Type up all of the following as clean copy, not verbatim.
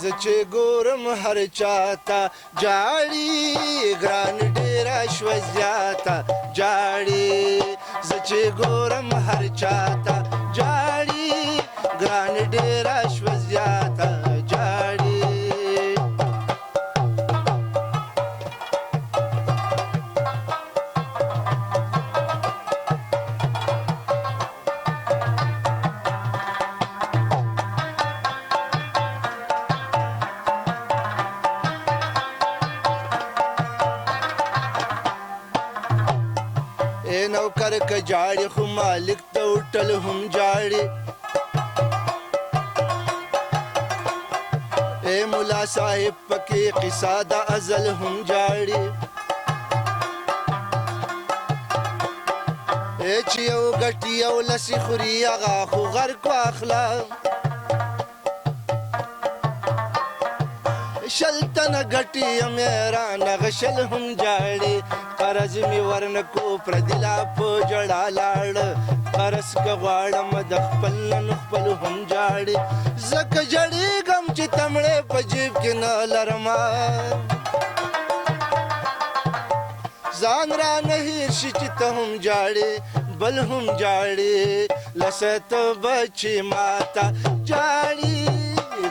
زه چې ګورم هر چاته جاړي ګران ډېره شوه زیاته جاړي زه چې ګورم هر چاته جاړي ګران ډېره شوه زیاته جاړي نوکر که جاړي خو مالک ته وټل هم جاړي اے ملا صاحب پکې قصه د ازل هم جاړي اے چې یو ګټي یو لسې خوري هغه خو غرق واخله شل تنه ګټي میران هغه شل هم جاړي قرض مې ورنکو پردي لا په جړا لاړ قرض که غواړم د خپل نن خپل هم جاړي ځکه جړېږم چې تمړې په جیب کې نه لرمه ځان رانه هېر شي چې ته هم جاړې بل هم جاړې لسه ته بچې ماته جاړي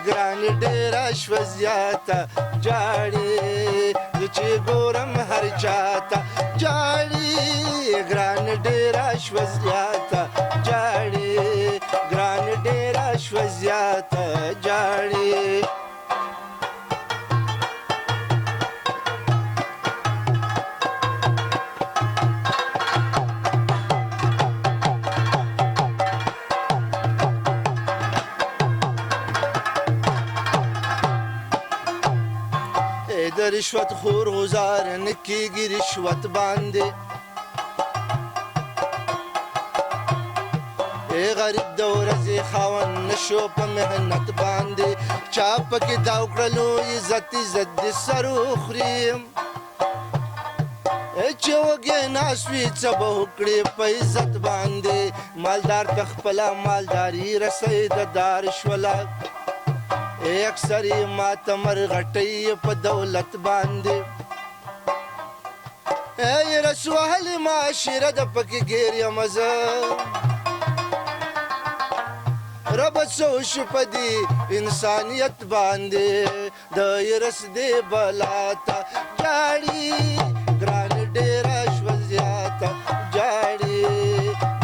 ګران ډېره شوه زیاته جاړي زه چې ګورم هر چاته جاړي ګران ډېره شوه زیاته جاړي ګران ډېره شوه زیاته جاړي د رشوت خور غزار نه کېږي رشوت باندې ای غریب د ورځې خاوند نشو په محنت باندې چا پکې دا وکړلو عزت عزت د سر وخوري چې وږی ناست وي څه به وکړې په عزت باندې مالدار ته خپله مالداري رسۍ د دار شوله اکثر یې ماته مرغټۍ په دولت باندې ای رسوهلې معاشره د پکې ګیر یمه زه ربه څه وشو په دې انسانیت باندې د یرس دې بلا ته جاړي ګران ډېره شوه زیاته جاړي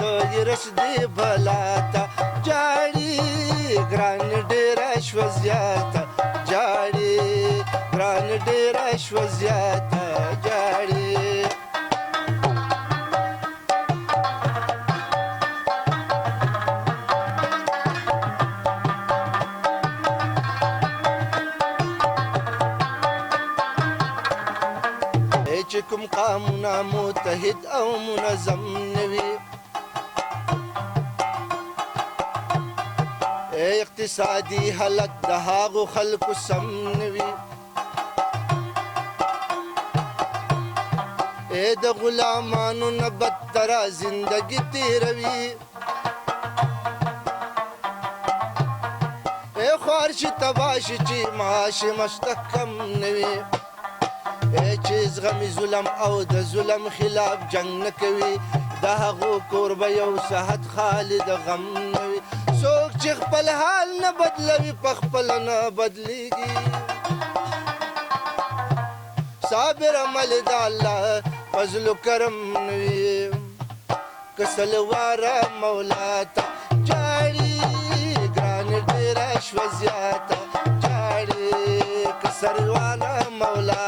د یرس دې بلا ته جاړي ګران ډېره شوه زیاته جاړي ګران ډېره شوه زیاته جاړي چې کوم قامونه متحد او منظم نه وي اقتصادي حالت د هغو خلکو سم نه وي د غلامانو نه بدتره زندګي تېروي خوار شي تباه شي چې معاش مستحکم نه وي چې زغمي ظلم او د ظلم خلاف جنګ نه کوي د هغو کور به یو صحت خالي د غم نه وي څوک چې خپل حال نه بدلوي په خپله نه بدلیږي صابر عمل د الله فضل و کرم نه وي که سلواره مولا ته جاړي ګران ډېره شوه زیاته جاړي که سلواره مولا